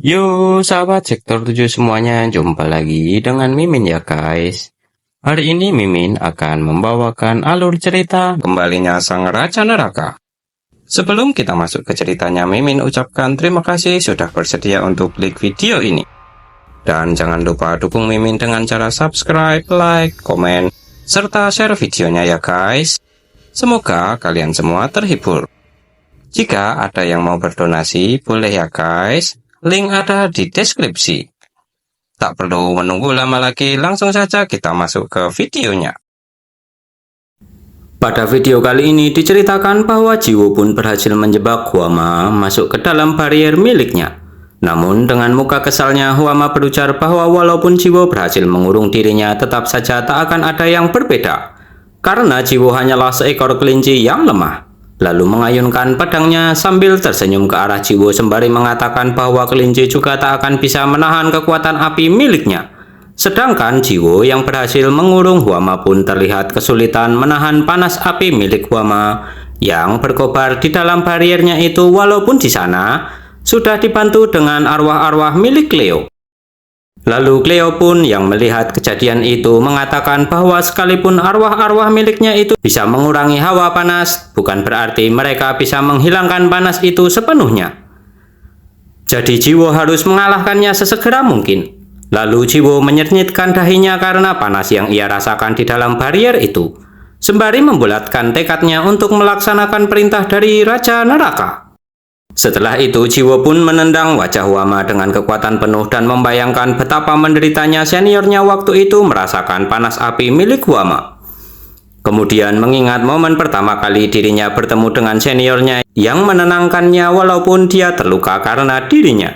Yo, sahabat sektor 7 semuanya, jumpa lagi dengan Mimin ya guys. Hari ini Mimin akan membawakan alur cerita kembalinya Sang Raja Neraka. Sebelum kita masuk ke ceritanya, Mimin ucapkan terima kasih sudah bersedia untuk klik video ini. Dan jangan lupa dukung Mimin dengan cara subscribe, like, komen, serta share videonya ya guys. Semoga kalian semua terhibur. Jika ada yang mau berdonasi, boleh ya guys. Link ada di deskripsi. Tak perlu menunggu lama lagi, langsung saja kita masuk ke videonya. Pada video kali ini diceritakan bahwa Jiwo pun berhasil menjebak Huama masuk ke dalam barier miliknya. Namun dengan muka kesalnya, Huama berujar bahwa walaupun Jiwo berhasil mengurung dirinya, tetap saja tak akan ada yang berbeda. Karena Jiwo hanyalah seekor kelinci yang lemah. Lalu mengayunkan pedangnya sambil tersenyum ke arah Jiwo sembari mengatakan bahwa kelinci juga tak akan bisa menahan kekuatan api miliknya. Sedangkan Jiwo yang berhasil mengurung Huama pun terlihat kesulitan menahan panas api milik Huama yang berkobar di dalam bariernya itu, walaupun di sana sudah dibantu dengan arwah-arwah milik Cleo. Lalu Cleo pun yang melihat kejadian itu mengatakan bahwa sekalipun arwah-arwah miliknya itu bisa mengurangi hawa panas, bukan berarti mereka bisa menghilangkan panas itu sepenuhnya. Jadi Jiwo harus mengalahkannya sesegera mungkin. Lalu Jiwo menyernitkan dahinya karena panas yang ia rasakan di dalam barier itu, sembari membulatkan tekadnya untuk melaksanakan perintah dari Raja Neraka. Setelah itu Jiwo pun menendang wajah Huama dengan kekuatan penuh dan membayangkan betapa menderitanya seniornya waktu itu merasakan panas api milik Huama. Kemudian mengingat momen pertama kali dirinya bertemu dengan seniornya yang menenangkannya walaupun dia terluka karena dirinya.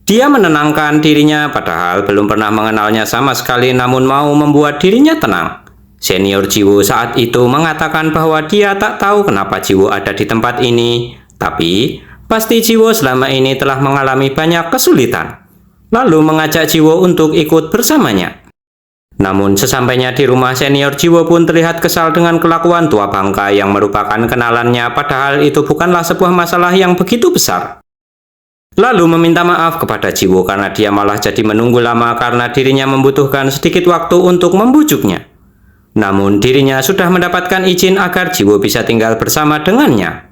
Dia menenangkan dirinya padahal belum pernah mengenalnya sama sekali, namun mau membuat dirinya tenang. Senior Jiwo saat itu mengatakan bahwa dia tak tahu kenapa Jiwo ada di tempat ini, tapi pasti Jiwo selama ini telah mengalami banyak kesulitan. Lalu mengajak Jiwo untuk ikut bersamanya. Namun sesampainya di rumah, senior Jiwo pun terlihat kesal dengan kelakuan tua bangka yang merupakan kenalannya, padahal itu bukanlah sebuah masalah yang begitu besar. Lalu meminta maaf kepada Jiwo karena dia malah jadi menunggu lama karena dirinya membutuhkan sedikit waktu untuk membujuknya. Namun dirinya sudah mendapatkan izin agar Jiwo bisa tinggal bersama dengannya.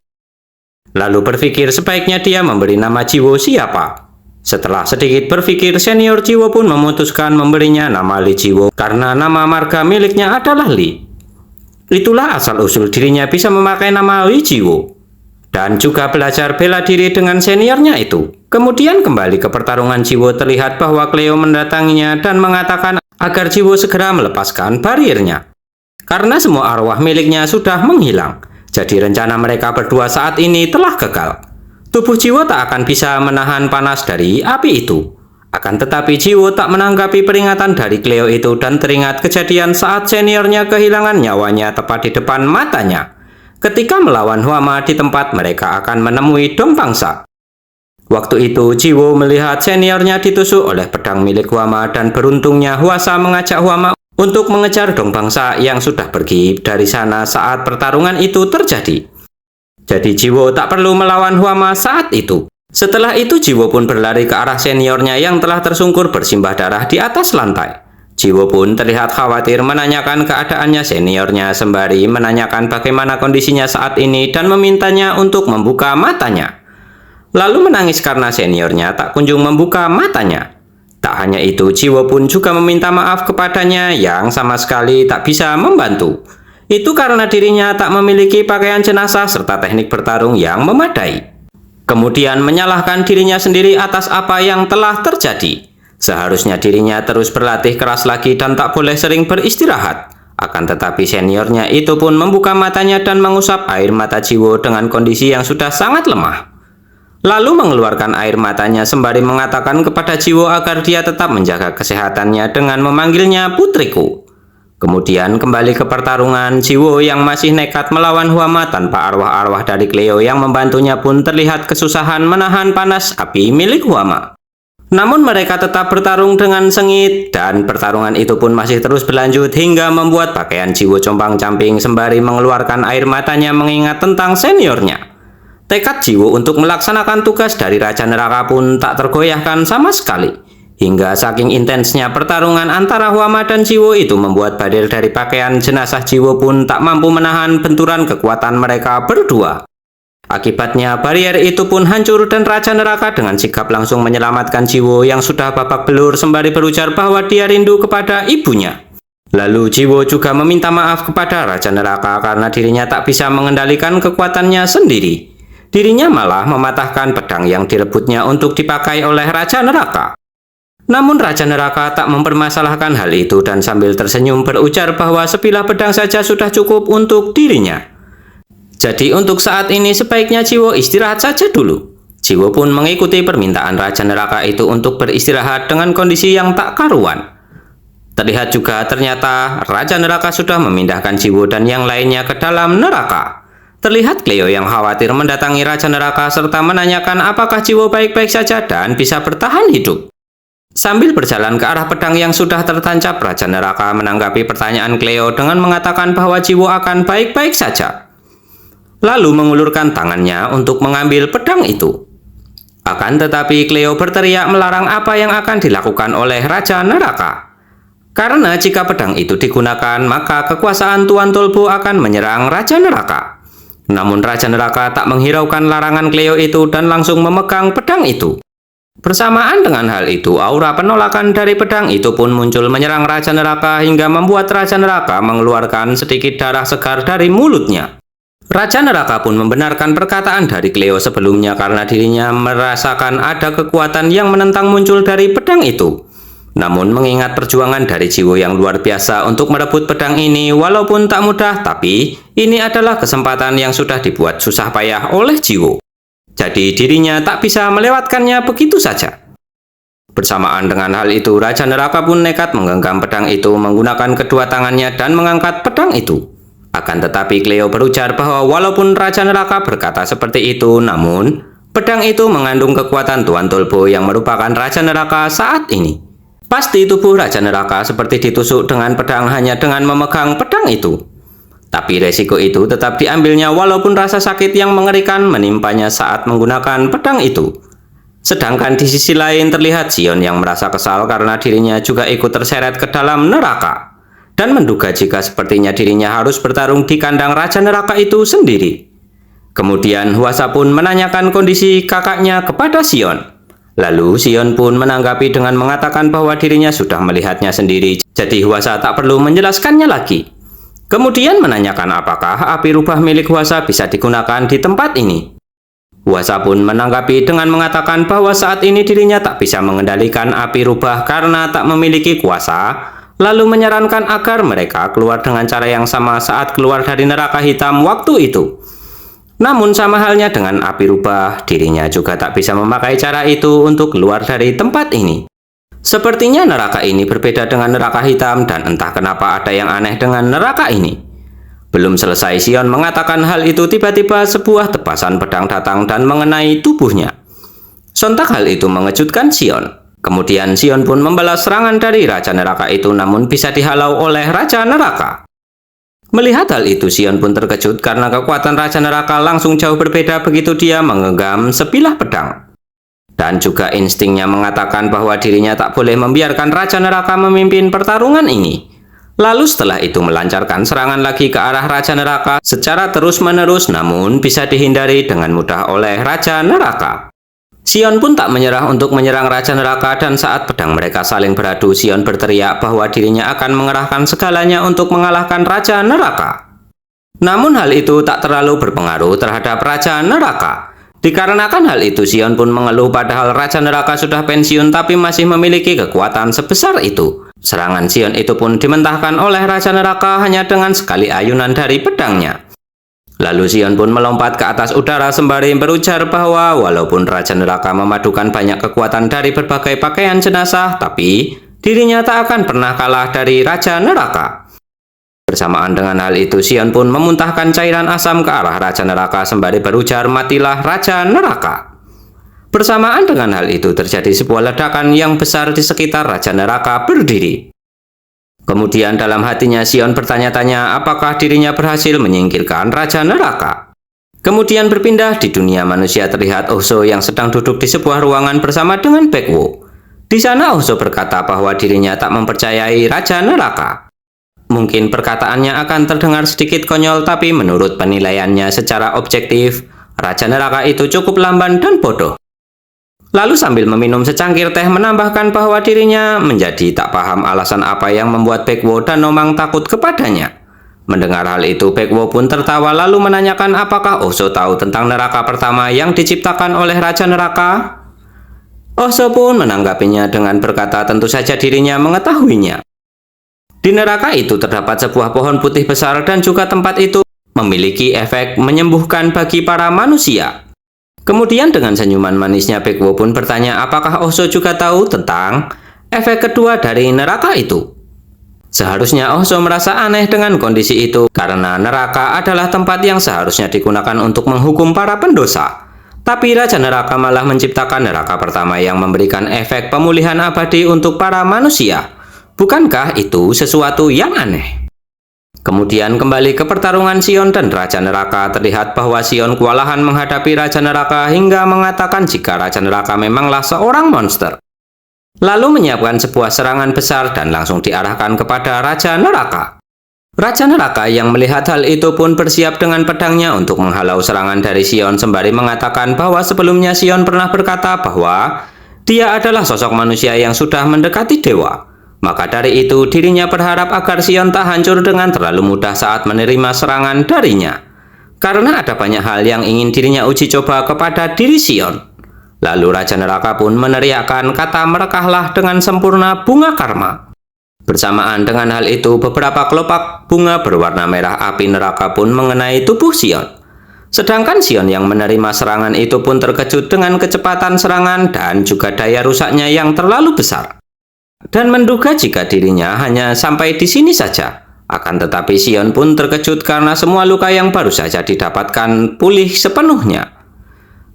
Lalu berpikir sebaiknya dia memberi nama Jiwo siapa. Setelah sedikit berpikir, senior Jiwo pun memutuskan memberinya nama Li Jiwo karena nama marga miliknya adalah Li. Itulah asal-usul dirinya bisa memakai nama Li Jiwo. Dan juga belajar bela diri dengan seniornya itu. Kemudian kembali ke pertarungan, Jiwo terlihat bahwa Cleo mendatanginya dan mengatakan agar Jiwo segera melepaskan bariernya. Karena semua arwah miliknya sudah menghilang. Jadi rencana mereka berdua saat ini telah gagal. Tubuh Jiwo tak akan bisa menahan panas dari api itu. Akan tetapi Jiwo tak menanggapi peringatan dari Cleo itu dan teringat kejadian saat seniornya kehilangan nyawanya tepat di depan matanya. Ketika melawan Huama di tempat mereka akan menemui Dong Bangsa. Waktu itu Jiwo melihat seniornya ditusuk oleh pedang milik Huama dan beruntungnya Huasa mengajak Huama untuk mengejar Dong Bangsa yang sudah pergi dari sana saat pertarungan itu terjadi. Jadi Jiwo tak perlu melawan Huama saat itu. Setelah itu Jiwo pun berlari ke arah seniornya yang telah tersungkur bersimbah darah di atas lantai. Jiwo pun terlihat khawatir menanyakan keadaannya seniornya sembari menanyakan bagaimana kondisinya saat ini dan memintanya untuk membuka matanya. Lalu menangis karena seniornya tak kunjung membuka matanya. Tak hanya itu, Jiwo pun juga meminta maaf kepadanya yang sama sekali tak bisa membantu. Itu karena dirinya tak memiliki pakaian jenazah serta teknik bertarung yang memadai. Kemudian menyalahkan dirinya sendiri atas apa yang telah terjadi. Seharusnya dirinya terus berlatih keras lagi dan tak boleh sering beristirahat. Akan tetapi seniornya itu pun membuka matanya dan mengusap air mata Jiwo dengan kondisi yang sudah sangat lemah. Lalu mengeluarkan air matanya sembari mengatakan kepada Jiwo agar dia tetap menjaga kesehatannya dengan memanggilnya putriku. Kemudian kembali ke pertarungan, Jiwo yang masih nekat melawan Huama tanpa arwah-arwah dari Cleo yang membantunya pun terlihat kesusahan menahan panas api milik Huama. Namun mereka tetap bertarung dengan sengit dan pertarungan itu pun masih terus berlanjut hingga membuat pakaian Jiwo compang-camping sembari mengeluarkan air matanya mengingat tentang seniornya. Tekad Jiwo untuk melaksanakan tugas dari Raja Neraka pun tak tergoyahkan sama sekali. Hingga saking intensnya pertarungan antara Huama dan Jiwo itu membuat badil dari pakaian jenazah Jiwo pun tak mampu menahan benturan kekuatan mereka berdua. Akibatnya barrier itu pun hancur dan Raja Neraka dengan sigap langsung menyelamatkan Jiwo yang sudah babak belur sembari berujar bahwa dia rindu kepada ibunya. Lalu Jiwo juga meminta maaf kepada Raja Neraka karena dirinya tak bisa mengendalikan kekuatannya sendiri. Dirinya malah mematahkan pedang yang direbutnya untuk dipakai oleh Raja Neraka. Namun Raja Neraka tak mempermasalahkan hal itu dan sambil tersenyum berujar bahwa sebilah pedang saja sudah cukup untuk dirinya. Jadi untuk saat ini sebaiknya Jiwo istirahat saja dulu. Jiwo pun mengikuti permintaan Raja Neraka itu untuk beristirahat dengan kondisi yang tak karuan. Terlihat juga ternyata Raja Neraka sudah memindahkan Jiwo dan yang lainnya ke dalam neraka. Terlihat Cleo yang khawatir mendatangi Raja Neraka serta menanyakan apakah Jiwo baik-baik saja dan bisa bertahan hidup. Sambil berjalan ke arah pedang yang sudah tertancap, Raja Neraka menanggapi pertanyaan Cleo dengan mengatakan bahwa Jiwo akan baik-baik saja. Lalu mengulurkan tangannya untuk mengambil pedang itu. Akan tetapi Cleo berteriak melarang apa yang akan dilakukan oleh Raja Neraka. Karena jika pedang itu digunakan, maka kekuasaan Tuan Tolbo akan menyerang Raja Neraka. Namun Raja Neraka tak menghiraukan larangan Cleo itu dan langsung memegang pedang itu. Bersamaan dengan hal itu, aura penolakan dari pedang itu pun muncul menyerang Raja Neraka hingga membuat Raja Neraka mengeluarkan sedikit darah segar dari mulutnya. Raja Neraka pun membenarkan perkataan dari Cleo sebelumnya karena dirinya merasakan ada kekuatan yang menentang muncul dari pedang itu. Namun mengingat perjuangan dari Jiwo yang luar biasa untuk merebut pedang ini walaupun tak mudah, tapi ini adalah kesempatan yang sudah dibuat susah payah oleh Jiwo. Jadi dirinya tak bisa melewatkannya begitu saja. Bersamaan dengan hal itu, Raja Neraka pun nekat menggenggam pedang itu menggunakan kedua tangannya dan mengangkat pedang itu. Akan tetapi Cleo berujar bahwa walaupun Raja Neraka berkata seperti itu, namun pedang itu mengandung kekuatan Tuan Tolbo yang merupakan Raja Neraka saat ini. Pasti tubuh Raja Neraka seperti ditusuk dengan pedang hanya dengan memegang pedang itu. Tapi resiko itu tetap diambilnya walaupun rasa sakit yang mengerikan menimpanya saat menggunakan pedang itu. Sedangkan di sisi lain terlihat Sion yang merasa kesal karena dirinya juga ikut terseret ke dalam neraka. Dan menduga jika sepertinya dirinya harus bertarung di kandang Raja Neraka itu sendiri. Kemudian Huasa pun menanyakan kondisi kakaknya kepada Sion. Lalu Sion pun menanggapi dengan mengatakan bahwa dirinya sudah melihatnya sendiri, jadi Huasa tak perlu menjelaskannya lagi. Kemudian menanyakan apakah api rubah milik Huasa bisa digunakan di tempat ini. Huasa pun menanggapi dengan mengatakan bahwa saat ini dirinya tak bisa mengendalikan api rubah karena tak memiliki kuasa, lalu menyarankan agar mereka keluar dengan cara yang sama saat keluar dari neraka hitam waktu itu. Namun sama halnya dengan api rubah, dirinya juga tak bisa memakai cara itu untuk keluar dari tempat ini. Sepertinya neraka ini berbeda dengan neraka hitam dan entah kenapa ada yang aneh dengan neraka ini. Belum selesai Sion mengatakan hal itu, tiba-tiba sebuah tebasan pedang datang dan mengenai tubuhnya. Sontak hal itu mengejutkan Sion. Kemudian Sion pun membalas serangan dari Raja Neraka itu namun bisa dihalau oleh Raja Neraka. Melihat hal itu, Sion pun terkejut karena kekuatan Raja Neraka langsung jauh berbeda begitu dia menggenggam sebilah pedang. Dan juga instingnya mengatakan bahwa dirinya tak boleh membiarkan Raja Neraka memimpin pertarungan ini. Lalu setelah itu melancarkan serangan lagi ke arah Raja Neraka secara terus-menerus namun bisa dihindari dengan mudah oleh Raja Neraka. Sion pun tak menyerah untuk menyerang Raja Neraka dan saat pedang mereka saling beradu, Sion berteriak bahwa dirinya akan mengerahkan segalanya untuk mengalahkan Raja Neraka. Namun hal itu tak terlalu berpengaruh terhadap Raja Neraka. Dikarenakan hal itu, Sion pun mengeluh padahal Raja Neraka sudah pensiun tapi masih memiliki kekuatan sebesar itu. Serangan Sion itu pun dimentahkan oleh Raja Neraka hanya dengan sekali ayunan dari pedangnya. Lalu Sion pun melompat ke atas udara sembari berujar bahwa walaupun Raja Neraka memadukan banyak kekuatan dari berbagai pakaian jenazah, tapi dirinya tak akan pernah kalah dari Raja Neraka. Bersamaan dengan hal itu, Sion pun memuntahkan cairan asam ke arah Raja Neraka sembari berujar, "Matilah Raja Neraka." Bersamaan dengan hal itu terjadi sebuah ledakan yang besar di sekitar Raja Neraka berdiri. Kemudian dalam hatinya Sion bertanya-tanya apakah dirinya berhasil menyingkirkan Raja Neraka. Kemudian berpindah di dunia manusia terlihat Oso yang sedang duduk di sebuah ruangan bersama dengan Baekwo. Di sana Oso berkata bahwa dirinya tak mempercayai Raja Neraka. Mungkin perkataannya akan terdengar sedikit konyol, tapi menurut penilaiannya secara objektif, Raja Neraka itu cukup lamban dan bodoh. Lalu sambil meminum secangkir teh menambahkan bahwa dirinya menjadi tak paham alasan apa yang membuat Baekwo dan Nomang takut kepadanya. Mendengar hal itu, Baekwo pun tertawa lalu menanyakan apakah Oso tahu tentang neraka pertama yang diciptakan oleh Raja Neraka. Oso pun menanggapinya dengan berkata tentu saja dirinya mengetahuinya. Di neraka itu terdapat sebuah pohon putih besar dan juga tempat itu memiliki efek menyembuhkan bagi para manusia. Kemudian dengan senyuman manisnya Baekwo pun bertanya apakah Oso juga tahu tentang efek kedua dari neraka itu. Seharusnya Oso merasa aneh dengan kondisi itu karena neraka adalah tempat yang seharusnya digunakan untuk menghukum para pendosa. Tapi Raja Neraka malah menciptakan neraka pertama yang memberikan efek pemulihan abadi untuk para manusia. Bukankah itu sesuatu yang aneh? Kemudian kembali ke pertarungan Sion dan Raja Neraka, terlihat bahwa Sion kewalahan menghadapi Raja Neraka hingga mengatakan jika Raja Neraka memanglah seorang monster. Lalu menyiapkan sebuah serangan besar dan langsung diarahkan kepada Raja Neraka. Raja Neraka yang melihat hal itu pun bersiap dengan pedangnya untuk menghalau serangan dari Sion sembari mengatakan bahwa sebelumnya Sion pernah berkata bahwa dia adalah sosok manusia yang sudah mendekati dewa. Maka dari itu dirinya berharap agar Sion tak hancur dengan terlalu mudah saat menerima serangan darinya. Karena ada banyak hal yang ingin dirinya uji coba kepada diri Sion. Lalu Raja Neraka pun meneriakkan kata merekahlah dengan sempurna bunga karma. Bersamaan dengan hal itu, beberapa kelopak bunga berwarna merah api neraka pun mengenai tubuh Sion. Sedangkan Sion yang menerima serangan itu pun terkejut dengan kecepatan serangan dan juga daya rusaknya yang terlalu besar. Dan menduga jika dirinya hanya sampai di sini saja. Akan tetapi Sion pun terkejut karena semua luka yang baru saja didapatkan pulih sepenuhnya.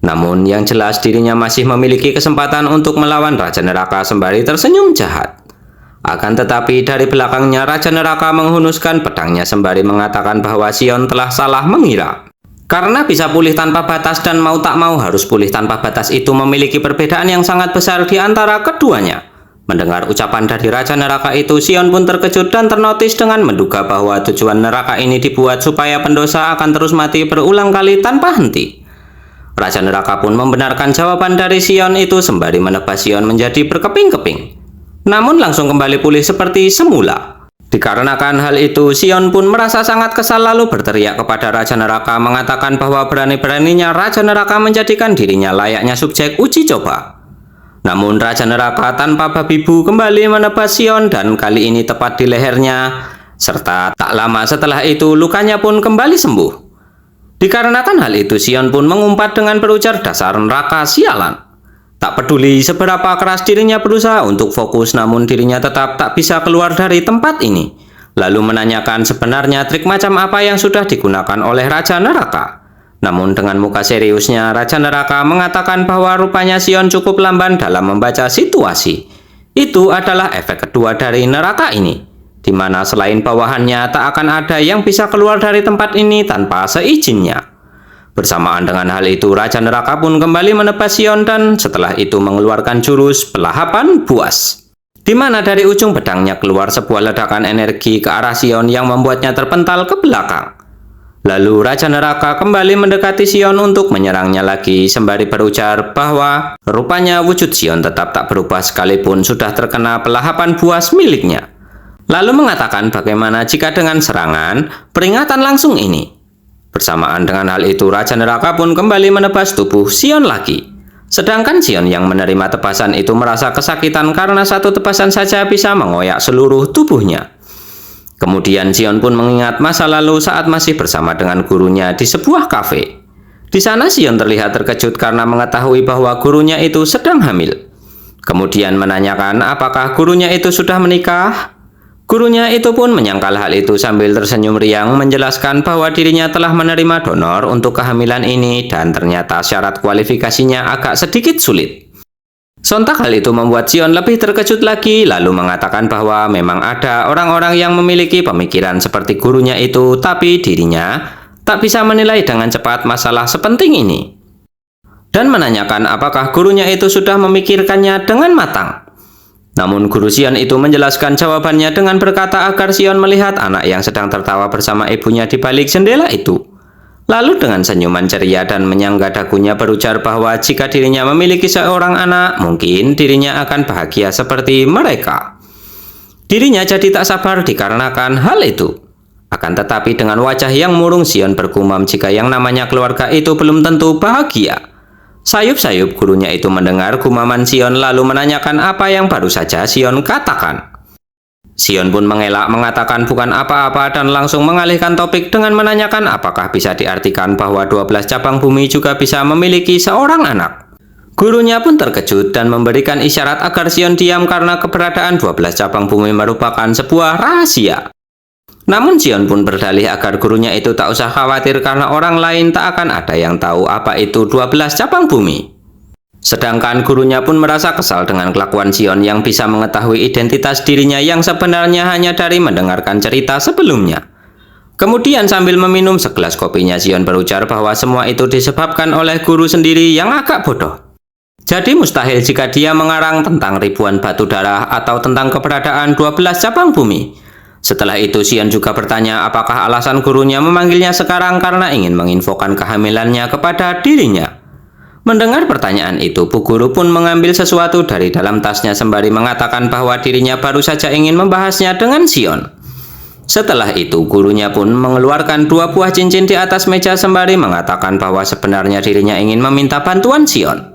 Namun yang jelas dirinya masih memiliki kesempatan untuk melawan Raja Neraka sembari tersenyum jahat. Akan tetapi dari belakangnya Raja Neraka menghunuskan pedangnya sembari mengatakan bahwa Sion telah salah mengira. Karena bisa pulih tanpa batas dan mau tak mau harus pulih tanpa batas itu memiliki perbedaan yang sangat besar di antara keduanya. Mendengar ucapan dari Raja Neraka itu, Sion pun terkejut dan ternotis dengan menduga bahwa tujuan neraka ini dibuat supaya pendosa akan terus mati berulang kali tanpa henti. Raja Neraka pun membenarkan jawaban dari Sion itu sembari menebas Sion menjadi berkeping-keping. Namun langsung kembali pulih seperti semula. Dikarenakan hal itu, Sion pun merasa sangat kesal lalu berteriak kepada Raja Neraka mengatakan bahwa berani-beraninya Raja Neraka menjadikan dirinya layaknya subjek uji coba. Namun Raja Neraka tanpa babi bu kembali menebas Sion dan kali ini tepat di lehernya. Serta tak lama setelah itu lukanya pun kembali sembuh. Dikarenakan hal itu, Sion pun mengumpat dengan berujar dasar neraka sialan. Tak peduli seberapa keras dirinya berusaha untuk fokus, namun dirinya tetap tak bisa keluar dari tempat ini. Lalu menanyakan sebenarnya trik macam apa yang sudah digunakan oleh Raja Neraka. Namun dengan muka seriusnya, Raja Neraka mengatakan bahwa rupanya Sion cukup lamban dalam membaca situasi. Itu adalah efek kedua dari neraka ini, di mana selain bawahannya tak akan ada yang bisa keluar dari tempat ini tanpa seizinnya. Bersamaan dengan hal itu, Raja Neraka pun kembali menebas Sion dan setelah itu mengeluarkan jurus pelahapan buas, di mana dari ujung pedangnya keluar sebuah ledakan energi ke arah Sion yang membuatnya terpental ke belakang. Lalu Raja Neraka kembali mendekati Sion untuk menyerangnya lagi sembari berujar bahwa rupanya wujud Sion tetap tak berubah sekalipun sudah terkena pelahapan buas miliknya. Lalu mengatakan bagaimana jika dengan serangan peringatan langsung ini. Bersamaan dengan hal itu, Raja Neraka pun kembali menebas tubuh Sion lagi. Sedangkan Sion yang menerima tebasan itu merasa kesakitan karena satu tebasan saja bisa mengoyak seluruh tubuhnya. Kemudian Sion pun mengingat masa lalu saat masih bersama dengan gurunya di sebuah kafe. Di sana Sion terlihat terkejut karena mengetahui bahwa gurunya itu sedang hamil. Kemudian menanyakan apakah gurunya itu sudah menikah. Gurunya itu pun menyangkal hal itu sambil tersenyum riang menjelaskan bahwa dirinya telah menerima donor untuk kehamilan ini dan ternyata syarat kualifikasinya agak sedikit sulit. Sontak hal itu membuat Sion lebih terkejut lagi lalu mengatakan bahwa memang ada orang-orang yang memiliki pemikiran seperti gurunya itu, tapi dirinya tak bisa menilai dengan cepat masalah sepenting ini, dan menanyakan apakah gurunya itu sudah memikirkannya dengan matang. Namun guru Sion itu menjelaskan jawabannya dengan berkata agar Sion melihat anak yang sedang tertawa bersama ibunya di balik jendela itu. Lalu dengan senyuman ceria dan menyangga dagunya berujar bahwa jika dirinya memiliki seorang anak, mungkin dirinya akan bahagia seperti mereka. Dirinya jadi tak sabar dikarenakan hal itu. Akan tetapi dengan wajah yang murung, Sion bergumam jika yang namanya keluarga itu belum tentu bahagia. Sayup-sayup gurunya itu mendengar gumaman Sion lalu menanyakan apa yang baru saja Sion katakan. Sion pun mengelak mengatakan bukan apa-apa dan langsung mengalihkan topik dengan menanyakan apakah bisa diartikan bahwa 12 cabang bumi juga bisa memiliki seorang anak. Gurunya pun terkejut dan memberikan isyarat agar Sion diam karena keberadaan 12 cabang bumi merupakan sebuah rahasia. Namun Sion pun berdalih agar gurunya itu tak usah khawatir karena orang lain tak akan ada yang tahu apa itu 12 cabang bumi. Sedangkan gurunya pun merasa kesal dengan kelakuan Sion yang bisa mengetahui identitas dirinya yang sebenarnya hanya dari mendengarkan cerita sebelumnya. Kemudian sambil meminum segelas kopinya, Sion berujar bahwa semua itu disebabkan oleh guru sendiri yang agak bodoh. Jadi mustahil jika dia mengarang tentang ribuan batu darah atau tentang keberadaan 12 cabang bumi. Setelah itu Sion juga bertanya apakah alasan gurunya memanggilnya sekarang karena ingin menginfokan kehamilannya kepada dirinya. Mendengar pertanyaan itu, Bu Guru pun mengambil sesuatu dari dalam tasnya sembari mengatakan bahwa dirinya baru saja ingin membahasnya dengan Sion. Setelah itu, gurunya pun mengeluarkan 2 buah cincin di atas meja sembari mengatakan bahwa sebenarnya dirinya ingin meminta bantuan Sion.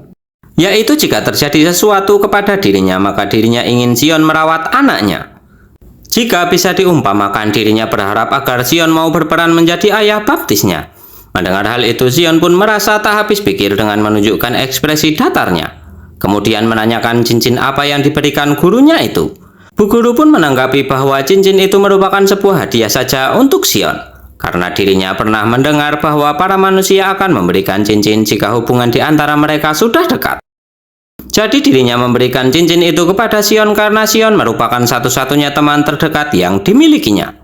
Yaitu jika terjadi sesuatu kepada dirinya, maka dirinya ingin Sion merawat anaknya. Jika bisa diumpamakan, dirinya berharap agar Sion mau berperan menjadi ayah baptisnya. Mendengar hal itu, Sion pun merasa tak habis pikir dengan menunjukkan ekspresi datarnya. Kemudian menanyakan cincin apa yang diberikan gurunya itu. Bu Guru pun menanggapi bahwa cincin itu merupakan sebuah hadiah saja untuk Sion. Karena dirinya pernah mendengar bahwa para manusia akan memberikan cincin jika hubungan di antara mereka sudah dekat. Jadi dirinya memberikan cincin itu kepada Sion karena Sion merupakan satu-satunya teman terdekat yang dimilikinya.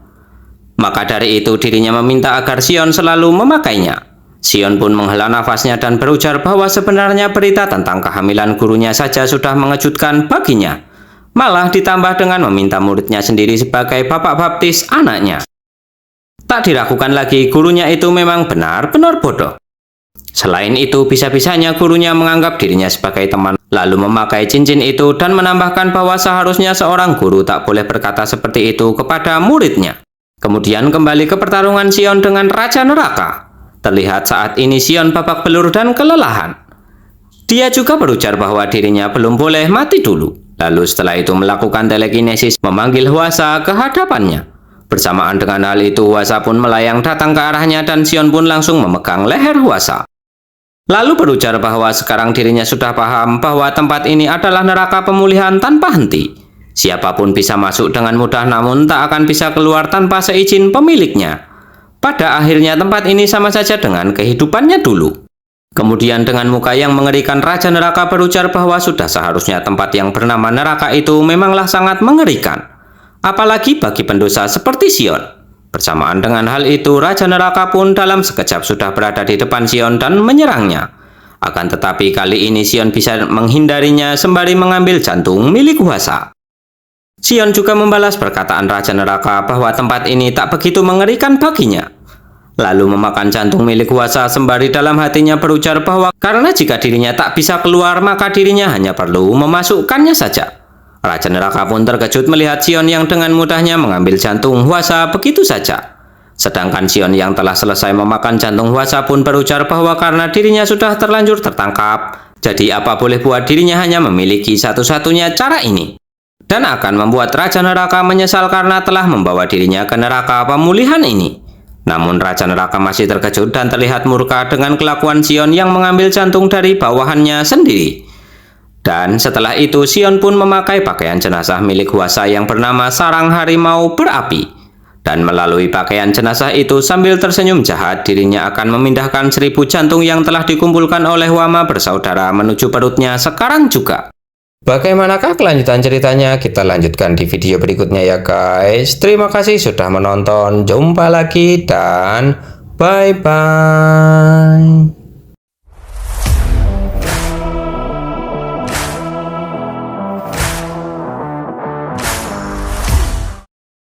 Maka dari itu dirinya meminta agar Sion selalu memakainya. Sion pun menghela nafasnya dan berujar bahwa sebenarnya berita tentang kehamilan gurunya saja sudah mengejutkan baginya. Malah ditambah dengan meminta muridnya sendiri sebagai bapak baptis anaknya. Tak diragukan lagi, gurunya itu memang benar-benar bodoh. Selain itu, bisa-bisanya gurunya menganggap dirinya sebagai teman, lalu memakai cincin itu dan menambahkan bahwa seharusnya seorang guru tak boleh berkata seperti itu kepada muridnya. Kemudian kembali ke pertarungan Sion dengan Raja Neraka. Terlihat saat ini Sion babak belur dan kelelahan. Dia juga berujar bahwa dirinya belum boleh mati dulu. Lalu setelah itu melakukan telekinesis memanggil Hwasa ke hadapannya. Bersamaan dengan hal itu, Hwasa pun melayang datang ke arahnya dan Sion pun langsung memegang leher Hwasa. Lalu berujar bahwa sekarang dirinya sudah paham bahwa tempat ini adalah neraka pemulihan tanpa henti. Siapapun bisa masuk dengan mudah namun tak akan bisa keluar tanpa seizin pemiliknya. Pada akhirnya tempat ini sama saja dengan kehidupannya dulu. Kemudian dengan muka yang mengerikan Raja Neraka berujar bahwa sudah seharusnya tempat yang bernama neraka itu memanglah sangat mengerikan. Apalagi bagi pendosa seperti Sion. Bersamaan dengan hal itu Raja Neraka pun dalam sekejap sudah berada di depan Sion dan menyerangnya. Akan tetapi kali ini Sion bisa menghindarinya sembari mengambil jantung milik Hwasa. Sion juga membalas perkataan Raja Neraka bahwa tempat ini tak begitu mengerikan baginya. Lalu memakan jantung milik Hwasa sembari dalam hatinya berujar bahwa karena jika dirinya tak bisa keluar maka dirinya hanya perlu memasukkannya saja. Raja Neraka pun terkejut melihat Sion yang dengan mudahnya mengambil jantung Hwasa begitu saja. Sedangkan Sion yang telah selesai memakan jantung Hwasa pun berujar bahwa karena dirinya sudah terlanjur tertangkap, jadi apa boleh buat dirinya hanya memiliki satu-satunya cara ini. Dan akan membuat Raja Neraka menyesal karena telah membawa dirinya ke neraka pemulihan ini. Namun Raja Neraka masih terkejut dan terlihat murka dengan kelakuan Sion yang mengambil jantung dari bawahannya sendiri. Dan setelah itu Sion pun memakai pakaian jenazah milik Hwasa yang bernama sarang harimau berapi. Dan melalui pakaian jenazah itu sambil tersenyum jahat dirinya akan memindahkan 1000 jantung yang telah dikumpulkan oleh Wama bersaudara menuju perutnya sekarang juga. Bagaimanakah kelanjutan ceritanya? Kita lanjutkan di video berikutnya ya guys. Terima kasih sudah menonton. Jumpa lagi dan Bye-bye.